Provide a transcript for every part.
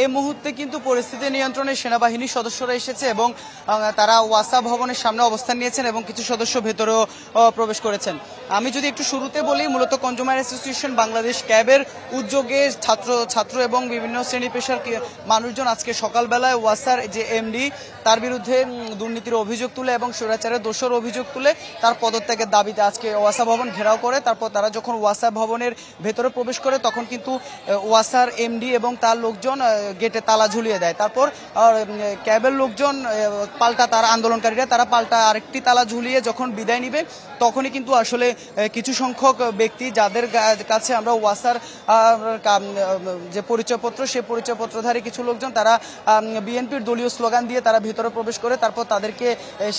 এই মুহূর্তে কিন্তু পরিস্থিতি নিয়ন্ত্রণে সেনাবাহিনীর সদস্যরা এসেছে এবং তারা ওয়াসা ভবনের সামনে অবস্থান নিয়েছেন এবং কিছু সদস্য ভেতরেও প্রবেশ করেছেন। আমি যদি একটু শুরুতে বলি, মূলত কনজিউমার অ্যাসোসিয়েশন বাংলাদেশ ক্যাবের উদ্যোগে ছাত্র এবং বিভিন্ন শ্রেণী পেশার মানুষজন আজকে সকালবেলায় ওয়াসার যে এমডি তার বিরুদ্ধে দুর্নীতির অভিযোগ তুলে এবং স্বৈরাচারের দোষের অভিযোগ তুলে তার পদত্যাগের দাবিতে আজকে ওয়াসা ভবন ঘেরাও করে। তারপর তারা যখন ওয়াসা ভবনের ভেতরে প্রবেশ করে তখন কিন্তু ওয়াসার এমডি এবং তার লোকজন গেটে তালা ঝুলিয়ে দেয়। তারপর ক্যাবের লোকজন পাল্টা তারা আন্দোলনকারীরা তারা পাল্টা আরেকটি তালা ঝুলিয়ে যখন বিদায় নিবে তখনই কিন্তু আসলে কিছু সংখ্যক ব্যক্তি যাদের কাছে আমরা ওয়াসার যে পরিচয়পত্র সেই পরিচয়পত্রধারী কিছু লোকজন তারা বিএনপির দলীয় স্লোগান দিয়ে তারা ভেতরে প্রবেশ করে তারপর তাদেরকে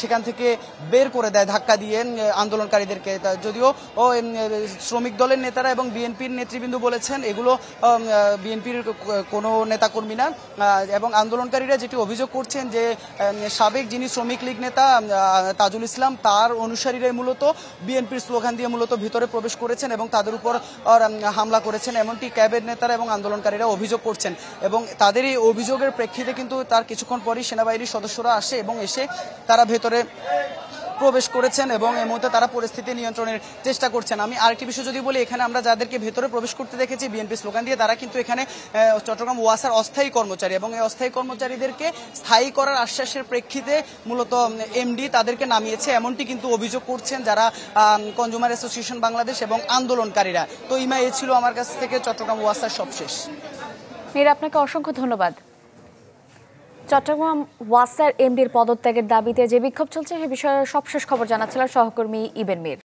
সেখান থেকে বের করে দেয় ধাক্কা দিয়ে আন্দোলনকারীদেরকে। যদিও শ্রমিক দলের নেতারা এবং বিএনপির নেতৃবৃন্দ বলেছেন এগুলো বিএনপির কোনো নেতাকর্মী না এবং আন্দোলনকারীরা যেটি অভিযোগ করছেন যে সাবেক যিনি শ্রমিক লীগ নেতা তাজুল ইসলাম তার অনুসারীরাই মূলত বিএনপির স্লোগান দিয়ে মূলত ভিতরে প্রবেশ করেছেন এবং তাদের উপর হামলা করেছেন, এমনটি ক্যাবের নেতারা এবং আন্দোলনকারীরা অভিযোগ করছেন। এবং তাদের এই অভিযোগের প্রেক্ষিতে কিন্তু তার কিছুক্ষণ পরই সেনাবাহিনীর সদস্যরা আসে এবং এসে তারা ভেতরে প্রবেশ করেছেন এবং এই মুহূর্তে তারা পরিস্থিতি নিয়ন্ত্রণের চেষ্টা করছেন। আমি আরেকটি বিষয় যদি বলি, এখানে আমরা যাদেরকে ভেতরে প্রবেশ করতে দেখেছি বিএনপি স্লোগান দিয়ে তারা কিন্তু এখানে চট্টগ্রাম ওয়াসার অস্থায়ী কর্মচারী এবং এই অস্থায়ী কর্মচারীদেরকে স্থায়ী করার আশ্বাসের প্রেক্ষিতে মূলত এমডি তাদেরকে নামিয়েছে, এমনটি কিন্তু অভিযোগ করছেন যারা কনজিউমার অ্যাসোসিয়েশন বাংলাদেশ এবং আন্দোলনকারীরা। তো ইমা এ ছিল আমার কাছ থেকে চট্টগ্রাম ওয়াসার সবশেষ। মীর, আপনাকে অসংখ্য ধন্যবাদ। চট্টগ্রাম ওয়াসার এমডির পদত্যাগের দাবিতে যে বিক্ষোভ চলছে সে বিষয়ে সবশেষ খবর জানাচ্ছিলেন সহকর্মী ইবেন মীর।